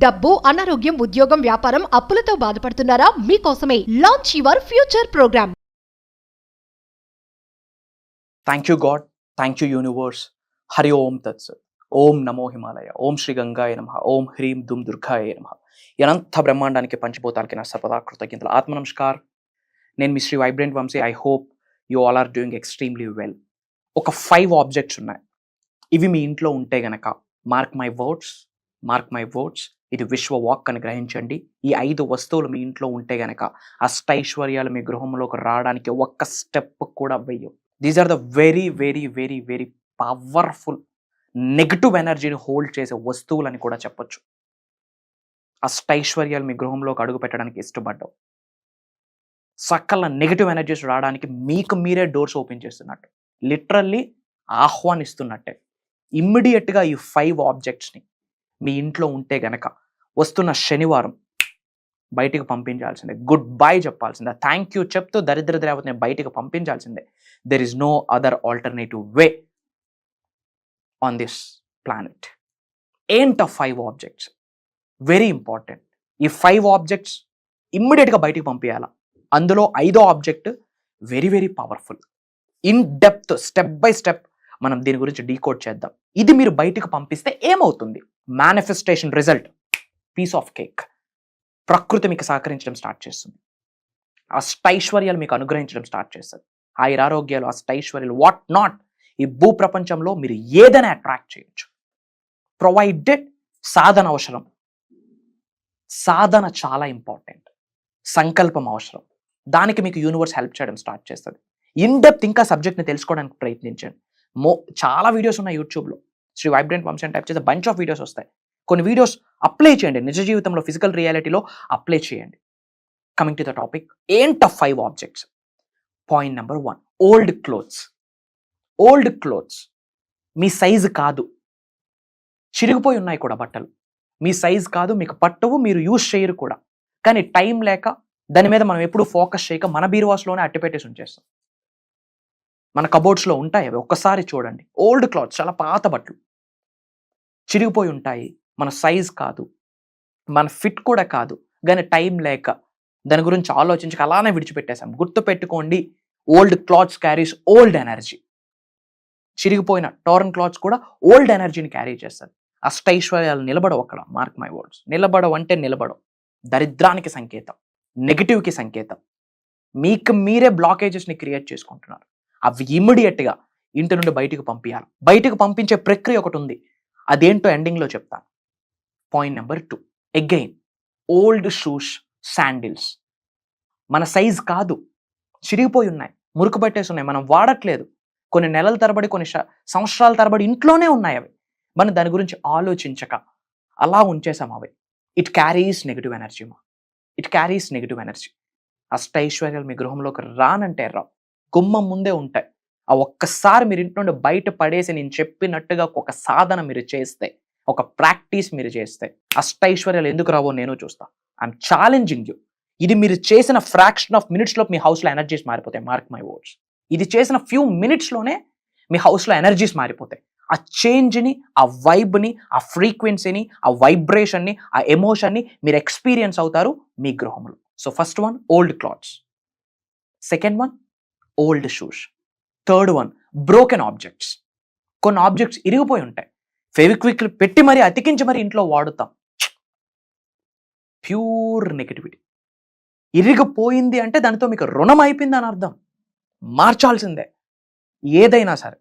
డబ్బు, అనారోగ్యం, ఉద్యోగం, వ్యాపారం, అప్పులతో బాధపడుతున్నారా? మీకోసమే launch your future programme. Thank you God, thank you universe. Hari ఓం తత్సత్. ఓం నమో హిమాలయ, ఓం శ్రీ గంగాయ నమః, ఓం హ్రీం దుమ్ దుర్గాయ నమః. అనంత బ్రహ్మాండానికి పంచభూతాలకి నా సర్వదా కృతజ్ఞతలు. ఆత్మ నమస్కార్. నేను మీ Sri vibrant Vamsi. I hope you all are doing extremely well. ఒక 5 ఆబ్జెక్ట్స్ ఉన్నాయి. ఇవి మీ ఇంట్లో ఉంటే గనక మార్క్ మై వర్డ్స్, ఇది విశ్వ వాక్ అని గ్రహించండి. ఈ 5 వస్తువులు మీ ఇంట్లో ఉంటే గనక అష్టైశ్వర్యాలు మీ గృహంలోకి రావడానికి ఒక్క స్టెప్ కూడా వెయ్యవు. These are the very very very very powerful negative ఎనర్జీని హోల్డ్ చేసే వస్తువులని కూడా చెప్పొచ్చు. అష్టైశ్వర్యాలు మీ గృహంలోకి అడుగు పెట్టడానికి ఇష్టపడ్డావు. సకల నెగటివ్ ఎనర్జీస్ రావడానికి మీకు మీరే డోర్స్ ఓపెన్ చేస్తున్నట్టు, లిటరల్లీ ఆహ్వానిస్తున్నట్టే. ఇమ్మీడియట్గా ఈ 5 ఆబ్జెక్ట్స్ని మీ ఇంట్లో ఉంటే గనక వస్తున్న శనివారం బయటికి పంపించాల్సిందే. గుడ్ బై చెప్పాల్సిందే. థ్యాంక్ యూ చెప్తూ దరిద్ర దేవతని బయటికి పంపించాల్సిందే. There is no other alternative way on this planet. ఏంట 5 ఆబ్జెక్ట్స్ వెరీ ఇంపార్టెంట్. ఈ 5 ఆబ్జెక్ట్స్ ఇమ్మీడియట్గా బయటికి పంపించాలా. అందులో 5వ object very very powerful. In depth, step by step మనం దీని గురించి డీకోడ్ చేద్దాం. ఇది మీరు బయటికి పంపిస్తే ఏమవుతుంది? Manifestation result, piece of cake. ప్రకృతి మీకు సహకరించడం స్టార్ట్ చేస్తుంది. అష్టైశ్వర్యాలు మీకు అనుగ్రహించడం స్టార్ట్ చేస్తుంది. ఆయురారోగ్యాలు, అష్టైశ్వర్యాలు, వాట్ నాట్, ఈ భూ ప్రపంచంలో మీరు ఏదైనా అట్రాక్ట్ చేయొచ్చు. ప్రొవైడెడ్ సాధన అవసరం. సాధన చాలా ఇంపార్టెంట్. సంకల్పం అవసరం. దానికి మీకు యూనివర్స్ హెల్ప్ చేయడం స్టార్ట్ చేస్తుంది. ఇన్ డెప్త్ ఇంకా సబ్జెక్ట్ని తెలుసుకోవడానికి ప్రయత్నించండి. చాలా వీడియోస్ ఉన్నాయి యూట్యూబ్లో. శ్రీ వైబ్రెంట్ వంశీ అని టైప్ చేస్తే బంచ్ ఆఫ్ వీడియోస్ వస్తాయి. కొన్ని వీడియోస్ అప్లై చేయండి, నిజ జీవితంలో ఫిజికల్ రియాలిటీలో అప్లై చేయండి. కమింగ్ టు ద టాపిక్, ఏంట 5 objects. Point number 1, old clothes. మీ సైజు కాదు, చిరిగిపోయి ఉన్నాయి కూడా బట్టలు. మీ సైజు కాదు, మీకు పట్టవు, మీరు యూజ్ చేయరు కూడా. కానీ టైం లేక దాని మీద మనం ఎప్పుడు ఫోకస్ చేయక మన బీరువాస్లోనే అట్టిపెట్టేసి ఉంచేస్తాం. మన కబోర్డ్స్లో ఉంటాయి అవి, ఒక్కసారి చూడండి. ఓల్డ్ క్లాత్స్, చాలా పాత బట్టలు చిరిగిపోయి ఉంటాయి. మన సైజ్ కాదు, మన ఫిట్ కూడా కాదు, కానీ టైం లేక దాని గురించి ఆలోచించక అలానే విడిచిపెట్టేసాం. గుర్తుపెట్టుకోండి, old clothes carries old energy. చిరిగిపోయిన టోరన్ క్లాత్స్ కూడా ఓల్డ్ ఎనర్జీని క్యారీ చేస్తారు. అష్టైశ్వర్యాలు నిలబడవు అక్కడ. మార్క్ మై వర్డ్స్, నిలబడవు అంటే నిలబడవు. దరిద్రానికి సంకేతం, నెగిటివ్కి సంకేతం. మీకు మీరే బ్లాకేజెస్ని క్రియేట్ చేసుకుంటున్నారు. అవి ఇమ్మీడియట్గా ఇంటి నుండి బయటకు పంపించాలి. బయటకు పంపించే ప్రక్రియ ఒకటి ఉంది, అదేంటో ఎండింగ్లో చెప్తాను. Point number 2, again old shoes, sandals. మన సైజ్ కాదు, చిరిగిపోయి ఉన్నాయి, మురుకు పట్టేసి ఉన్నాయి, మనం వాడట్లేదు. కొన్ని నెలల తరబడి, కొన్ని సంవత్సరాల తరబడి ఇంట్లోనే ఉన్నాయి అవి. మనం దాని గురించి ఆలోచించక అలా ఉంచేసాం అవి. It carries negative energy. అష్టైశ్వర్యాలు మీ గృహంలోకి రానంటే రావు, గుమ్మం ముందే ఉంటాయి. ఆ ఒక్కసారి మీరు ఇంటి నుండి బయట పడేసి నేను చెప్పినట్టుగా ఒక సాధన మీరు చేస్తే, ఒక ప్రాక్టీస్ మీరు చేస్తే, అష్టైశ్వర్యాలు ఎందుకు రావో నేను చూస్తా. I'm challenging you. ఇది మీరు చేసిన ఫ్రాక్షన్ ఆఫ్ మినిట్స్లో మీ హౌస్లో ఎనర్జీస్ మారిపోతాయి. Mark my words. ఇది చేసిన ఫ్యూ మినిట్స్లోనే మీ హౌస్లో ఎనర్జీస్ మారిపోతాయి. ఆ చేంజ్ని, ఆ వైబ్ని, ఆ ఫ్రీక్వెన్సీని, ఆ వైబ్రేషన్ని, ఆ ఎమోషన్ని మీరు ఎక్స్పీరియన్స్ అవుతారు మీ గృహంలో. So first one, old clothes. Second one, old shoes. Third one, broken objects. కొన్ని ఆబ్జెక్ట్స్ ఇరిగిపోయి ఉంటాయి, ఫెవిక్విక్ పెట్టి మరీ అతికించి మరీ ఇంట్లో వాడుతాం. Pure negativity. ఇరిగిపోయింది అంటే దానితో మీకు రుణం అయిపోయింది అని అర్థం. మార్చాల్సిందే ఏదైనా సరే.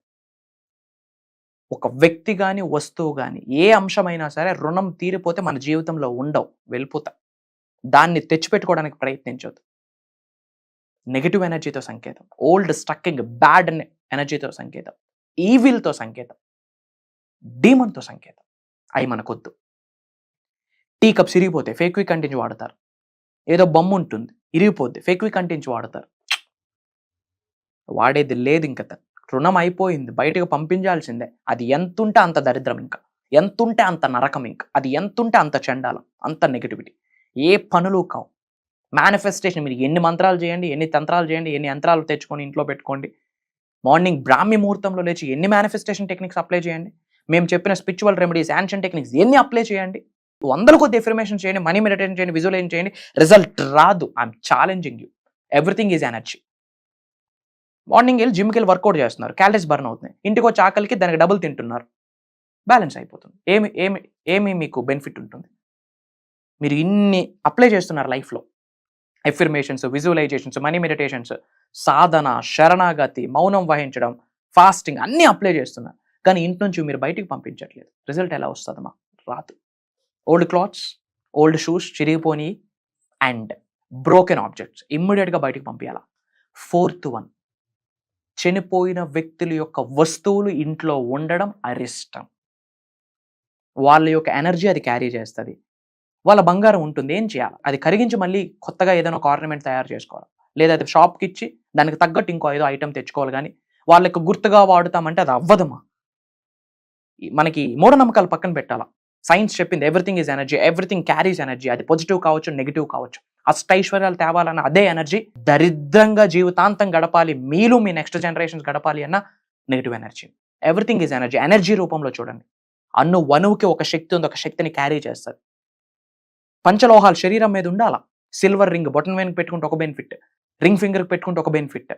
ఒక వ్యక్తి కానీ, వస్తువు కానీ, ఏ అంశమైనా సరే రుణం తీరిపోతే మన జీవితంలో ఉండవు, వెళ్ళిపోతాయి. దాన్ని తెచ్చిపెట్టుకోవడానికి ప్రయత్నించొద్దు. నెగిటివ్ ఎనర్జీతో సంకేతం, ఓల్డ్ స్టక్కింగ్, బ్యాడ్ ఎనర్జీతో సంకేతం, ఈవిల్తో సంకేతం, డీమన్తో సంకేతం. అవి మనకొద్దు. టీ కప్స్ ఇరిగిపోతే ఫేక్విక్ అంటించి వాడతారు. ఏదో బొమ్మ ఉంటుంది, ఇరిగిపోద్ది, ఫేక్విక్ అంటించి వాడతారు. వాడేది లేదు, ఇంకా రుణం అయిపోయింది, బయటకు పంపించాల్సిందే. అది ఎంతుంటే అంత దరిద్రం, ఇంకా ఎంతుంటే అంత నరకం, ఇంకా అది ఎంతుంటే అంత చండాలం, అంత నెగిటివిటీ. ఏ పనులు కావు. మేనిఫెస్టేషన్ మీరు ఎన్ని మంత్రాలు చేయండి, ఎన్ని తంత్రాలు చేయండి, ఎన్ని యంత్రాలు తెచ్చుకొని ఇంట్లో పెట్టుకోండి, మార్నింగ్ బ్రాహ్మీ ముహూర్తంలో లేచి ఎన్ని మేనిఫెస్టేషన్ టెక్నిక్స్ అప్లై చేయండి, మేము చెప్పిన స్పిరిచువల్ రెమెడీస్, యాన్షియంట్ టెక్నిక్స్ ఎన్ని అప్లై చేయండి, వందల కొద్ది ఎఫర్మేషన్ చేయండి, మనీ మెడిటేషన్ చేయండి, విజువలైజేషన్ చేయండి, రిజల్ట్ రాదు. I'm challenging you. Everything is energy. Morning వెళ్ళి జిమ్కి వెళ్ళి వర్కౌట్ చేస్తున్నారు, క్యాలరీస్ బర్న్ అవుతున్నాయి, ఇంటికి వచ్చి ఆకలికి దానికి డబుల్ తింటున్నారు, బ్యాలెన్స్ అయిపోతుంది. ఏమి ఏమి ఏమి మీకు బెనిఫిట్ ఉంటుంది? మీరు ఇన్ని అప్లై చేస్తున్నారు లైఫ్లో, ఎఫర్మేషన్స్, విజువలైజేషన్స్, మనీ మెడిటేషన్స్, సాధన, శరణాగతి, మౌనం వహించడం, ఫాస్టింగ్ అన్నీ అప్లై చేస్తున్నారు, కానీ ఇంటి నుంచి మీరు బయటికి పంపించట్లేదు. రిజల్ట్ ఎలా వస్తుందమ్మా? రాదు. ఓల్డ్ క్లాత్స్, ఓల్డ్ షూస్, చిరిగిపోయి అండ్ బ్రోకెన్ ఆబ్జెక్ట్స్ ఇమ్మీడియట్గా బయటికి పంపించాలా. 4th వన్, చనిపోయిన వ్యక్తుల యొక్క వస్తువులు ఇంట్లో ఉండడం అరిష్టం. వాళ్ళ యొక్క ఎనర్జీ అది క్యారీ చేస్తుంది. వాళ్ళ బంగారం ఉంటుంది, ఏం చేయాలి? అది కరిగించి మళ్ళీ కొత్తగా ఏదైనా ఒక ఆర్నమెంట్ తయారు చేసుకోవాలి, లేదా అది షాప్కి ఇచ్చి దానికి తగ్గట్టు ఇంకో ఏదో ఐటమ్ తెచ్చుకోవాలి. కానీ వాళ్ళకి గుర్తుగా వాడుతామంటే అది అవ్వదమ్మా. మనకి మూఢనమ్మకాలు పక్కన పెట్టాలా. సైన్స్ చెప్పింది everything is energy, everything carries energy. అది పాజిటివ్ కావచ్చు, నెగిటివ్ కావచ్చు. అష్టైశ్వర్యాలు తేవాలన్న అదే ఎనర్జీ. దరిద్రంగా జీవితాంతం గడపాలి, మీలో మీ నెక్స్ట్ జనరేషన్స్ గడపాలి అన్న negative energy. Everything is energy. Energy రూపంలో చూడండి. వణువుకి ఒక శక్తి ఉంది, ఒక శక్తిని క్యారీ చేస్తుంది. పంచలోహాలు శరీరం మీద ఉండాలా. సిల్వర్ రింగ్ బొటన్ వేన్కి పెట్టుకుంటే ఒక బెనిఫిట్, రింగ్ ఫింగర్కి పెట్టుకుంటే ఒక బెనిఫిట్.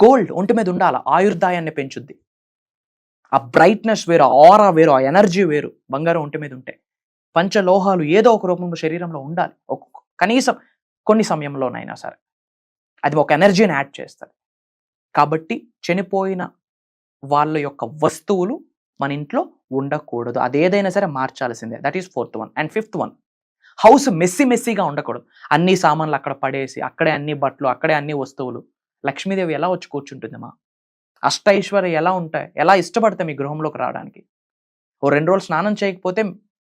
గోల్డ్ ఒంటి మీద ఉండాలా, ఆయుర్దాయాన్ని పెంచుద్ది. ఆ బ్రైట్నెస్ వేరు, ఆ ఆరా వేరు, ఆ ఎనర్జీ వేరు బంగారం ఒంటి మీద ఉంటే. పంచలోహాలు ఏదో ఒక రూపంలో శరీరంలో ఉండాలి, కనీసం కొన్ని సమయంలోనైనా సరే. అది ఒక ఎనర్జీని యాడ్ చేస్తుంది. కాబట్టి చనిపోయిన వాళ్ళ యొక్క వస్తువులు మన ఇంట్లో ఉండకూడదు. అదేదైనా సరే మార్చాల్సిందే. That is 4th one. And 5th one, house మెస్సీగా ఉండకూడదు. అన్ని సామాన్లు అక్కడ పడేసి, అక్కడే అన్ని బట్టలు, అక్కడే అన్ని వస్తువులు. లక్ష్మీదేవి ఎలా వచ్చి కూర్చుంటుందమ్మా? అష్టైశ్వర్యం ఎలా ఉంటాయి, ఎలా ఇష్టపడతాయి మీ గృహంలోకి రావడానికి? ఓ 2 రోజులు స్నానం చేయకపోతే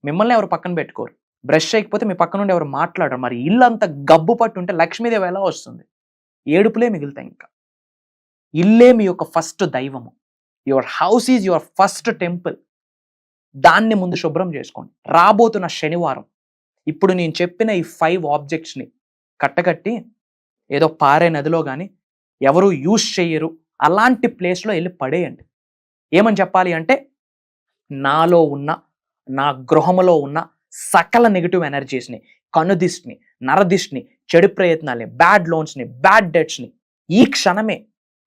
మిమ్మల్ని ఎవరు పక్కన పెట్టుకోరు, బ్రష్ చేయకపోతే మీ పక్క నుండి ఎవరు మాట్లాడరు. మరి ఇల్లు అంతా గబ్బు పట్టుంటే లక్ష్మీదేవి ఎలా వస్తుంది? ఏడుపులే మిగులుతాయి. ఇంకా ఇల్లే మీ యొక్క ఫస్ట్ దైవము. Your house is your first temple. దాన్ని ముందు శుభ్రం చేసుకోండి. రాబోతున్న శనివారం ఇప్పుడు నేను చెప్పిన ఈ 5 ఆబ్జెక్ట్స్ని కట్టకట్టి ఏదో పారే నదిలో కానీ ఎవరు యూజ్ చెయ్యరు అలాంటి ప్లేస్లో వెళ్ళి పడేయండి. ఏమని చెప్పాలి అంటే, నాలో ఉన్న, నా గృహములో ఉన్న సకల నెగిటివ్ ఎనర్జీస్ని, కనుదిష్టిని, నరదిష్టిని, చెడు ప్రయత్నాల్ని, బ్యాడ్ లోన్స్ని, బ్యాడ్ డెట్స్ని ఈ క్షణమే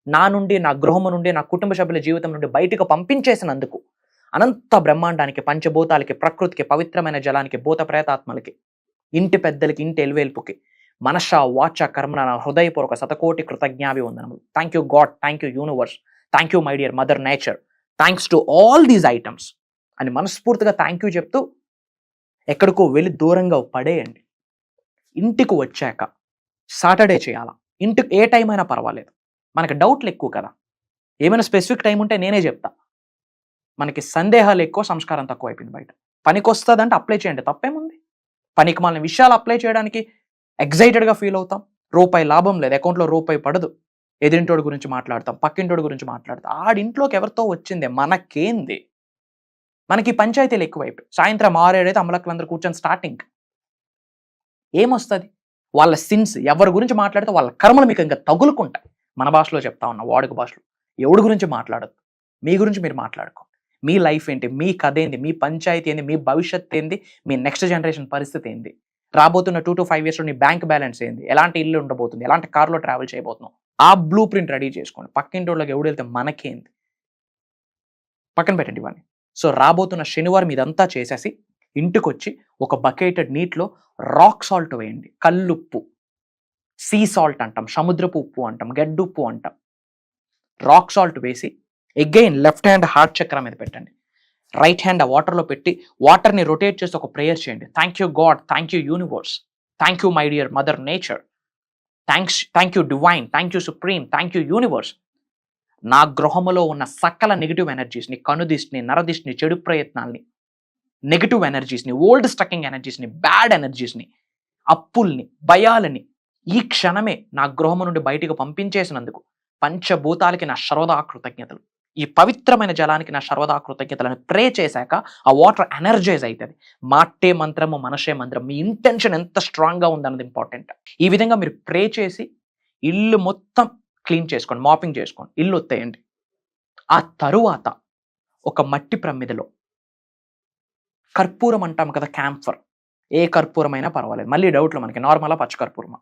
నా నుండి, నా గృహము నుండి, నా కుటుంబ సభ్యుల జీవితం నుండి బయటకు పంపించేసినందుకు అనంత బ్రహ్మాండానికి, పంచభూతాలకి, ప్రకృతికి, పవిత్రమైన జలానికి, భూత ప్రేతాత్మలకి, ఇంటి పెద్దలకి, ఇంటి ఎలువేల్పుకి మనష వాచ కర్మన నా హృదయపూర్వక శతకోటి కృతజ్ఞాభివందనములు. Thank you God, thank you universe, thank you my dear mother nature, thanks to all these items అని మనస్ఫూర్తిగా థ్యాంక్ యూ చెప్తూ ఎక్కడికో వెళ్ళి దూరంగా పడేయండి. ఇంటికి వచ్చాక సాటర్డే చేయాలా. ఇంటికి ఏ టైం అయినా పర్వాలేదు. మనకి డౌట్లు ఎక్కువ కదా, ఏమైనా స్పెసిఫిక్ టైం ఉంటే నేనే చెప్తా. మనకి సందేహాలు ఎక్కువ, సంస్కారం తక్కువ అయిపోయింది బయట. పనికి వస్తుందంటే అప్లై చేయండి, తప్పేముంది? పనికి మన విషయాలు అప్లై చేయడానికి ఎగ్జైటెడ్గా ఫీల్ అవుతాం. రూపాయి లాభం లేదు, అకౌంట్లో రూపాయి పడదు. ఎదిరింటోడి గురించి మాట్లాడతాం, పక్కింటోడి గురించి మాట్లాడతాం. ఆడింట్లోకి ఎవరితో వచ్చిందే, మనకేంది? మనకి పంచాయతీలు ఎక్కువైపోయి సాయంత్రం 6-7 అయితే అమలక్కలందరూ కూర్చొని స్టార్టింగ్. ఏమొస్తుంది? వాళ్ళ సిన్స్ ఎవరి గురించి మాట్లాడితే వాళ్ళ కర్మలు మీకు ఇంకా తగులుకుంటాయి. మన భాషలో చెప్తా ఉన్నా, వాడుక భాషలో. ఎవడి గురించి మాట్లాడద్దు, మీ గురించి మీరు మాట్లాడుకో. మీ లైఫ్ ఏంటి, మీ కథ ఏంది, మీ పంచాయతీ ఏంది, మీ భవిష్యత్తు ఏంది, మీ నెక్స్ట్ జనరేషన్ పరిస్థితి ఏంది, రాబోతున్న 2 to 5 yearsలో నీ బ్యాంక్ బ్యాలెన్స్ ఏంది, ఎలాంటి ఇల్లు ఉండబోతుంది, ఎలాంటి కార్లో ట్రావెల్ చేయబోతున్నావు, ఆ బ్లూ ప్రింట్ రెడీ చేసుకోండి. పక్కింటోళ్ళకి ఎవడు వెళ్తే మనకేంది, పక్కన పెట్టండి ఇవన్నీ. సో రాబోతున్న శనివారం ఇదంతా చేసేసి ఇంటికి వచ్చి ఒక బకెటెడ్ నీటిలో రాక్ సాల్ట్ వేయండి. కల్లుప్పు, సీ సాల్ట్ అంటాం, సముద్రపు ఉప్పు అంటాం, గడ్డుప్పు అంటాం. రాక్ సాల్ట్ వేసి అగైన్ లెఫ్ట్ హ్యాండ్ హార్ట్ చక్ర మీద పెట్టండి, రైట్ హ్యాండ్ ఆ వాటర్లో పెట్టి వాటర్ని రొటేట్ చేసి ఒక ప్రేయర్ చేయండి. Thank you God, thank you universe, thank you my dear mother nature, thank you divine, thank you supreme, thank you universe. నా గృహములో ఉన్న సకల నెగిటివ్ ఎనర్జీస్ని, కనుదిష్టిని, నరదిష్టిని, చెడు ప్రయత్నాల్ని, నెగిటివ్ ఎనర్జీస్ని, ఓల్డ్ స్టకింగ్ ఎనర్జీస్ని, బ్యాడ్ ఎనర్జీస్ని, అప్పుల్ని, భయాలని ఈ క్షణమే నా గృహము నుండి బయటకు పంపించేసినందుకు పంచభూతాలకి నా సర్వదా కృతజ్ఞతలు. ఈ పవిత్రమైన జలానికి నా సర్వదా కృతజ్ఞతలను ప్రే చేశాక ఆ వాటర్ ఎనర్జైజ్ అవుతుంది. మాటే మంత్రము మనషే మంత్రం. మీ ఇంటెన్షన్ ఎంత స్ట్రాంగ్గా ఉందన్నది ఇంపార్టెంట్. ఈ విధంగా మీరు ప్రే చేసి ఇల్లు మొత్తం క్లీన్ చేసుకోండి, మాపింగ్ చేసుకోండి, ఇల్లు ఒత్తేయండి. ఆ తరువాత ఒక మట్టి ప్రమిదలో కర్పూరం అంటాం కదా, క్యాంఫర్. ఏ కర్పూరం అయినా పర్వాలేదు. మళ్ళీ డౌట్లు మనకి, నార్మలా పచ్చ కర్పూరమా,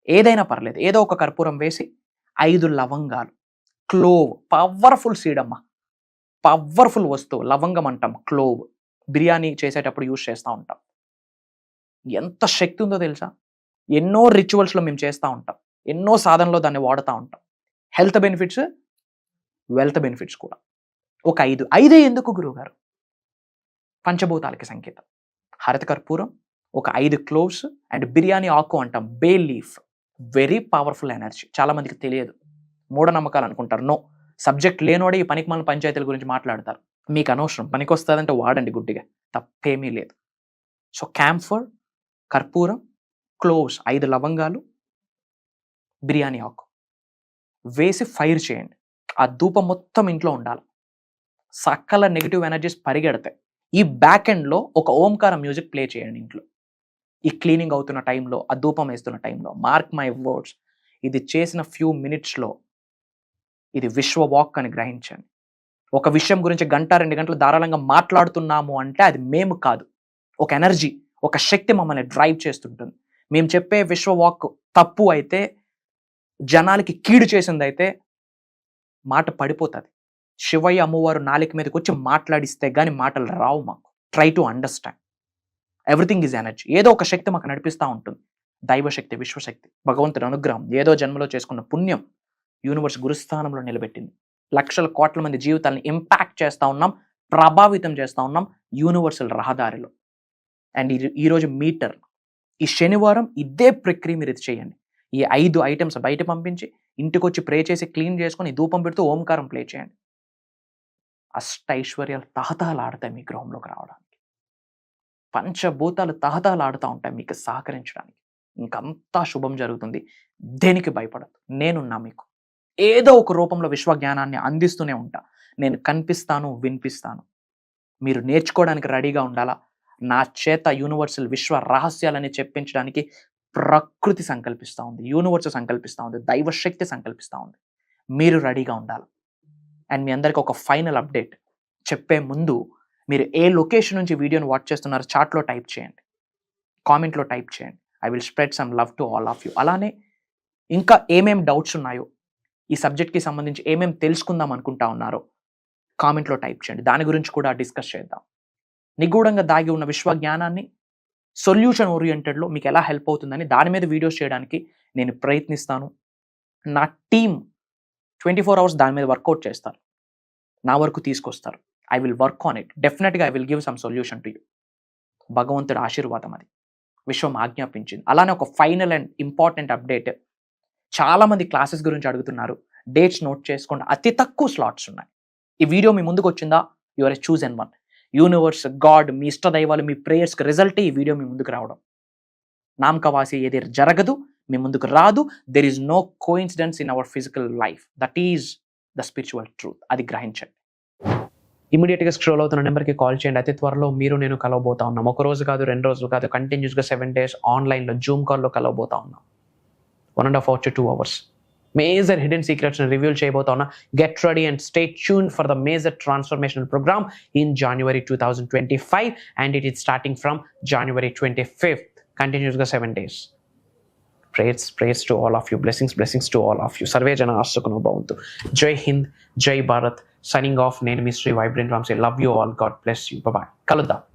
ఏదైనా పర్లేదు. ఏదో ఒక కర్పూరం వేసి 5 లవంగాలు, క్లోవ్, పవర్ఫుల్ సీడ్ అమ్మ, పవర్ఫుల్ వస్తువు. లవంగం అంటాం, క్లోవ్ బిర్యానీ చేసేటప్పుడు యూజ్ చేస్తూ ఉంటాం. ఎంత శక్తి ఉందో తెలుసా? ఎన్నో రిచువల్స్లో మేము చేస్తూ ఉంటాం, ఎన్నో సాధనలో దాన్ని వాడుతూ ఉంటాం. హెల్త్ బెనిఫిట్స్, వెల్త్ బెనిఫిట్స్ కూడా. ఒక 5 ఎందుకు గురువుగారు? పంచభూతాలకి సంకేతం. హరిత కర్పూరం, ఒక 5 క్లోవ్స్ అండ్ బిర్యానీ ఆకు అంటాం, bay leaf. Very powerful energy. చాలా మందికి తెలియదు, మూఢనమ్మకాలు అనుకుంటారు. నో, సబ్జెక్ట్ లేనోడే ఈ పనికిమాలిన పంచాయతీల గురించి మాట్లాడతారు. మీకు అనవసరం, పనికి వస్తుందంటే వాడండి గుడ్డిగా, తప్పేమీ లేదు. సో క్యాంఫర్, కర్పూరం, క్లోవ్స్, 5 లవంగాలు, బిర్యానీ ఆకు వేసి ఫైర్ చేయండి. ఆ ధూపం మొత్తం ఇంట్లో ఉండాలి. సకల నెగిటివ్ ఎనర్జీస్ పరిగెడతాయి. ఈ బ్యాక్ ఎండ్లో ఒక ఓంకారం మ్యూజిక్ ప్లే చేయండి ఇంట్లో. ఈ క్లీనింగ్ అవుతున్న టైంలో, ఆ ధూపం వేస్తున్న టైంలో. మార్క్ మై వర్డ్స్, ఇది చేసిన ఫ్యూ మినిట్స్లో ఇది విశ్వ వాక్ అని గ్రహించండి. ఒక విషయం గురించి 1-2 గంటలు ధారాళంగా మాట్లాడుతున్నాము అంటే అది మేము కాదు, ఒక ఎనర్జీ, ఒక శక్తి మమ్మల్ని డ్రైవ్ చేస్తుంటుంది. మేము చెప్పే విశ్వ వాక్ తప్పు అయితే, జనాలకి కీడు చేసింది అయితే మాట పడిపోతుంది. శివయ్య అమ్మవారు నాలుక మీదకి వచ్చి మాట్లాడిస్తే కానీ మాటలు రావు మాకు. Try to understand, everything is energy. ఏదో ఒక శక్తి మాకు నడిపిస్తూ ఉంటుంది. దైవశక్తి, విశ్వశక్తి, భగవంతుడి అనుగ్రహం, ఏదో జన్మలో చేసుకున్న పుణ్యం యూనివర్స్ గురుస్థానంలో నిలబెట్టింది. లక్షల కోట్ల మంది జీవితాలను ఇంపాక్ట్ చేస్తూ ఉన్నాం, ప్రభావితం చేస్తూ ఉన్నాం యూనివర్సల్ రహదారిలో. అండ్ ఈరోజు మీటర్, ఈ శనివారం ఇదే ప్రక్రియ మీరు ఇది చేయండి. ఈ 5 ఐటమ్స్ బయట పంపించి ఇంటికి వచ్చి ప్రే చేసి క్లీన్ చేసుకొని ధూపం పెడుతూ ఓంకారం ప్లే చేయండి. అష్టైశ్వర్యాలు తహతహలాడతాయి మీ గృహంలోకి రావడానికి. పంచభూతాలు తహతహలాడుతూ ఉంటాయి మీకు సహకరించడానికి. ఇంకంతా శుభం జరుగుతుంది. దేనికి భయపడదు, నేనున్నా మీకు. ఏదో ఒక రూపంలో విశ్వజ్ఞానాన్ని అందిస్తూనే ఉంటా. నేను కనిపిస్తాను, వినిపిస్తాను. మీరు నేర్చుకోవడానికి రెడీగా ఉండాలా. నా చేత యూనివర్సల్ విశ్వ రహస్యాలని చెప్పించడానికి ప్రకృతి సంకల్పిస్తూ ఉంది, యూనివర్స్ సంకల్పిస్తూ ఉంది, దైవశక్తి సంకల్పిస్తూ ఉంది. మీరు రెడీగా ఉండాలి. అండ్ మీ అందరికీ ఒక ఫైనల్ అప్డేట్ చెప్పే ముందు, మీరు ఏ లొకేషన్ నుంచి వీడియోని వాచ్ చేస్తున్నారో చాట్లో టైప్ చేయండి, కామెంట్లో టైప్ చేయండి. I will spread some love to all of you. అలానే ఇంకా ఏమేం డౌట్స్ ఉన్నాయో, ఈ సబ్జెక్ట్కి సంబంధించి ఏమేం తెలుసుకుందాం అనుకుంటా ఉన్నారో కామెంట్లో టైప్ చేయండి. దాని గురించి కూడా డిస్కస్ చేద్దాం. నిగూఢంగా దాగి ఉన్న విశ్వజ్ఞానాన్ని సొల్యూషన్ ఓరియంటెడ్లో మీకు ఎలా హెల్ప్ అవుతుందని దాని మీద వీడియోస్ చేయడానికి నేను ప్రయత్నిస్తాను. నా టీం 24 hours దాని మీద వర్కౌట్ చేస్తారు, నా వరకు తీసుకొస్తారు. I will work on it. డెఫినెట్గా I will give some solution to you. భగవంతుడి ఆశీర్వాదం అది, విశ్వం ఆజ్ఞాపించింది. అలానే ఒక ఫైనల్ అండ్ ఇంపార్టెంట్ అప్డేట్, చాలామంది క్లాసెస్ గురించి అడుగుతున్నారు. డేట్స్ నోట్ చేసుకోండి, అతి తక్కువ స్లాట్స్ ఉన్నాయి. ఈ వీడియో మీ ముందుకు వచ్చిందా, you are a chosen one. Universe, god, మీ ఇష్ట దైవాలు, మీ ప్రేయర్స్కి రిజల్టే ఈ వీడియో మీ ముందుకు రావడం. నామకవాసి ఏది జరగదు, మీ ముందుకు రాదు. There is no coincidence in our physical life. That is the spiritual truth. అది గ్రహించండి. ఇమీడియట్గా స్క్రోల్ అవుతున్న నెంబర్కి కాల్ చేయండి. అతి త్వరలో మీరు నేను కలవబోతా ఉన్నాం. ఒక రోజు కాదు, 2 రోజులు కాదు, కంటిన్యూస్గా 7 days ఆన్లైన్లో జూమ్ కాల్లో కలవబోతా ఉన్నాం. 1.5 hours to 2 hours. Major hidden సీక్రెట్స్ని రివీల్ చేయబోతా ఉన్నా. Get ready and stay tune for the major transformational program in January 2025 and it is starting from January 25th. కంటిన్యూస్గా 7 days. Prayers to all of you. Blessings to all of you. Sarve jana sukhino bhavantu. Jai Hind, Jai Bharat. Signing off. Nenu Mystery Vibrant Ramsey. Love you all. God bless you. Bye bye. Kaludam.